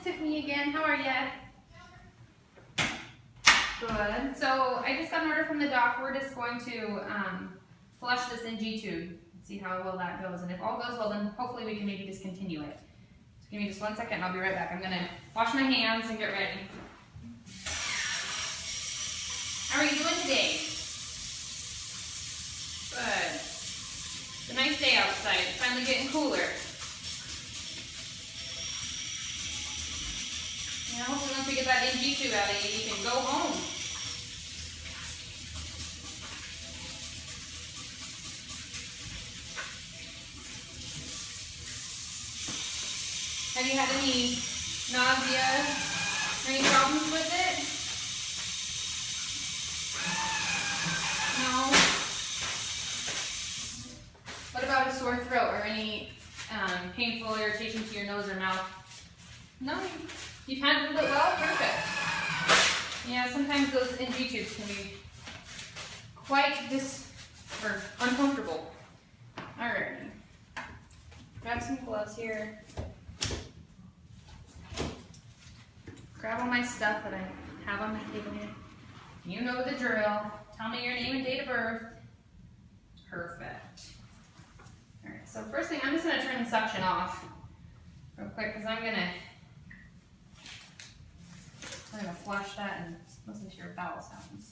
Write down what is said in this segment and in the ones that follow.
Tiffany again. How are ya? Good. So I just got an order from the doc. We're just going to flush this NG tube and see how well that goes. And if all goes well, then hopefully we can maybe discontinue it. So give me just 1 second and I'll be right back. I'm gonna wash my hands and get ready. How are you doing today? Good. It's a nice day outside. It's finally getting cooler. Yeah, hopefully once we get that NG tube out of you, you can go home. Have you had any nausea or any problems with it? No? What about a sore throat or any painful irritation to your nose or mouth? No? You've handled it well? Perfect. Yeah, sometimes those NG tubes can be quite uncomfortable. Alright. Grab some gloves here. Grab all my stuff that I have on my table here. You know the drill. Tell me your name and date of birth. Perfect. Alright, so first thing, I'm just going to turn the suction off real quick because I'm going to flush that and listen to your bowel sounds.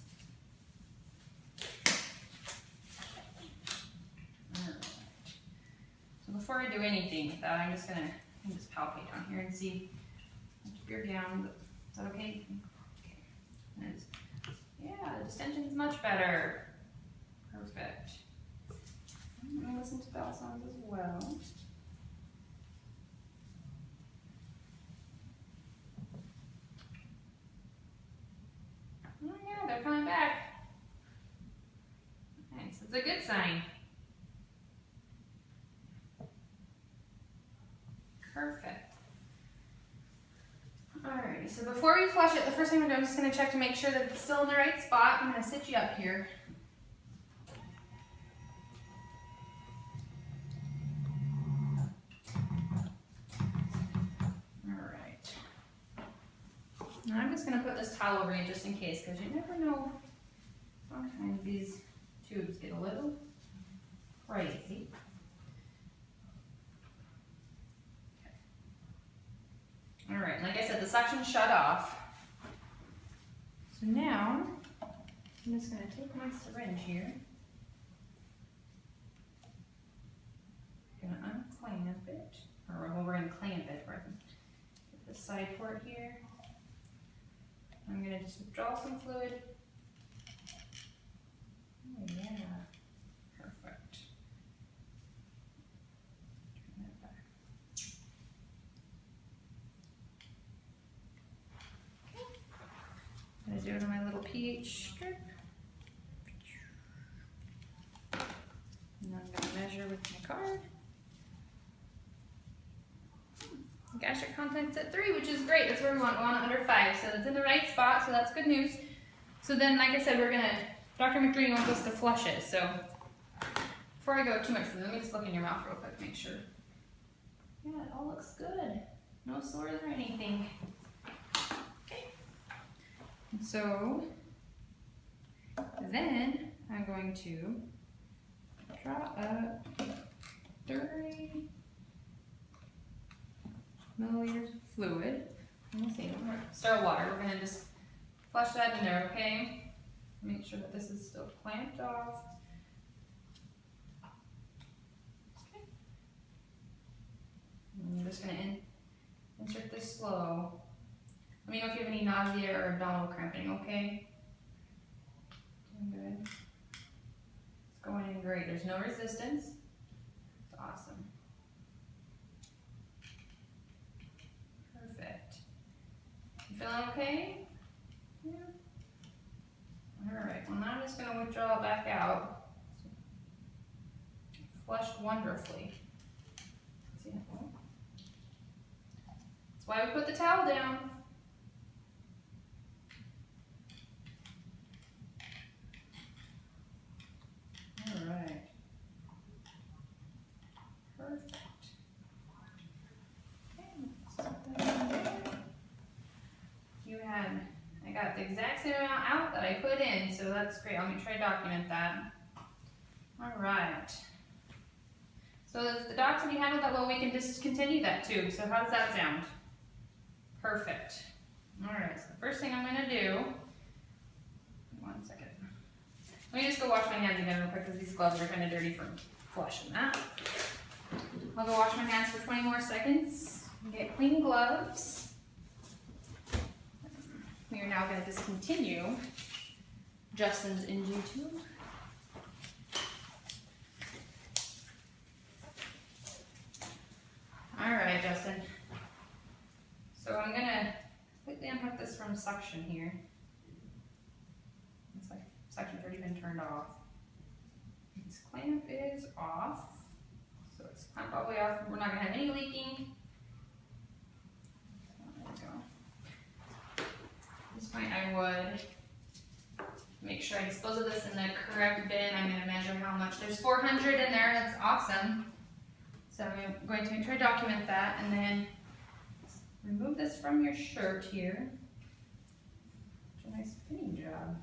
Alright. So before I do anything with that, I'm just palpate down here and see. Keep your down. Is that okay? Okay. Yeah, the distension's much better. Perfect. I'm going to listen to bowel sounds as well. Oh yeah, they're coming back. Nice. It's a good sign. Perfect. Alrighty, so before we flush it, the first thing I'm just going to check to make sure that it's still in the right spot. I'm going to sit you up here. Alright. Now I'm just going to put this towel over you just in case, because you never know. Sometimes these tubes get a little crazy. Alright, like I said, the suction's shut off. So now, I'm just going to take my syringe here. I'm going to unclamp it, or well, we're going to clamp it, right? Get the side port here. I'm going to just withdraw some fluid. Oh yeah, perfect. Turn that back. I'm going to do it on my little pH strip. And I'm going to measure with my card. Gastric content's at 3, which is great. That's where we want. We want it under 5. So it's in the right spot, so that's good news. So then, like I said, Dr. McDreamy wants us to flush it. So before I go too much further, let me just look in your mouth real quick to make sure. Yeah, it all looks good. No sores or anything. Okay. So then I'm going to draw up 30 milliliters of fluid. Let's see, sterile water. We're going to just flush that in there, okay? Make sure that this is still clamped off. Okay. And I'm just going to insert this slow. Let me know if you have any nausea or abdominal cramping, okay? Doing good. It's going in great. There's no resistance. It's awesome. Perfect. You feeling okay? Yeah. Alright, well now I'm just going to withdraw back out. Flushed wonderfully. See that? That's why we put the towel down. Alright. Perfect. Okay, set that in there. so that's great. I'll make sure I document that. All right. So if the docs already handled that well, we can discontinue that too. So how does that sound? Perfect. All right, so the first thing I'm gonna do, 1 second. Let me just go wash my hands again real quick because these gloves are kind of dirty from flushing that. I'll go wash my hands for 20 more seconds and get clean gloves. We are now going to discontinue Justin's NG tube. All right, Justin. So I'm going to completely unhook this from suction here. Looks like suction's already been turned off. This clamp is off. So it's clamped all the way off. We're not going to have any leaking. There we go. At this point I would make sure I dispose of this in the correct bin. I'm going to measure how much. There's 400 in there. That's awesome. So I'm going to make sure I document that, and then remove this from your shirt here. Such a nice fitting job.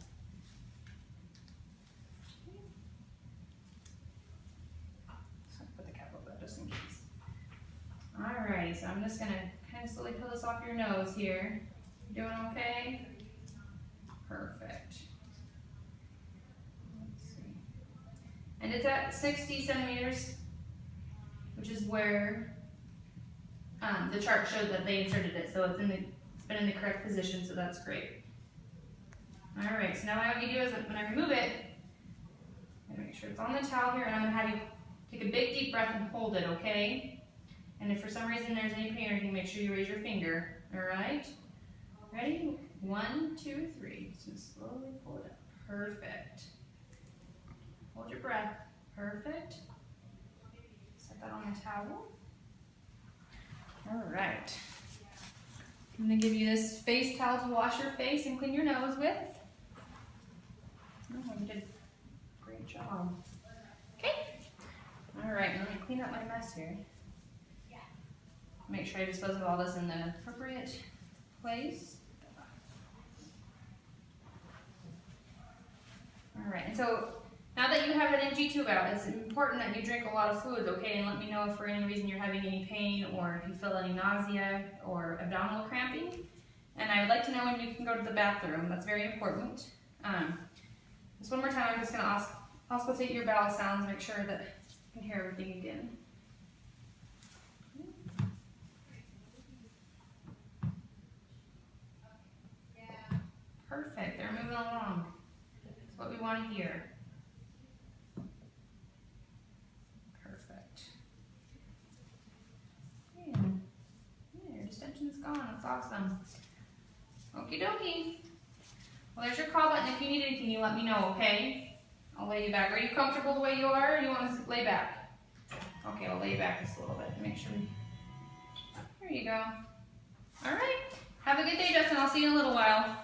So put the cap over that just in case. Alrighty, so I'm just gonna kind of slowly peel this off your nose here. You doing okay? Perfect. Let's see. And it's at 60 centimeters, which is where the chart showed that they inserted it, so it's been in the correct position, so that's great. All right, so now what you do is when I remove it, I'm gonna make sure it's on the towel here, and I'm gonna have you take a big deep breath and hold it, okay? And if for some reason there's any pain or anything, make sure you raise your finger, all right? Ready? 1, 2, 3. So slowly pull it up. Perfect. Hold your breath. Perfect. Set that on the towel. All right. I'm going to give you this face towel to wash your face and clean your nose with. Oh, you did a great job. Okay. All right, let me clean up my mess here. Make sure I dispose of all this in the appropriate place. All right, and so now that you have an NG tube out, it's important that you drink a lot of fluids, okay? And let me know if for any reason you're having any pain or if you feel any nausea or abdominal cramping. And I would like to know when you can go to the bathroom. That's very important. Just one more time, I'm just going to auscultate your bowel sounds, make sure that you can hear everything again. Perfect, they're moving along. That's what we want to hear. Perfect. Yeah, your distension's gone, that's awesome. Okie dokie. Well, there's your call button. If you need anything, you let me know, okay? I'll lay you back. Are you comfortable the way you are, or do you want to lay back? Okay, I'll lay you back just a little bit to make sure. There you go. All right. Have a good day, Justin. I'll see you in a little while.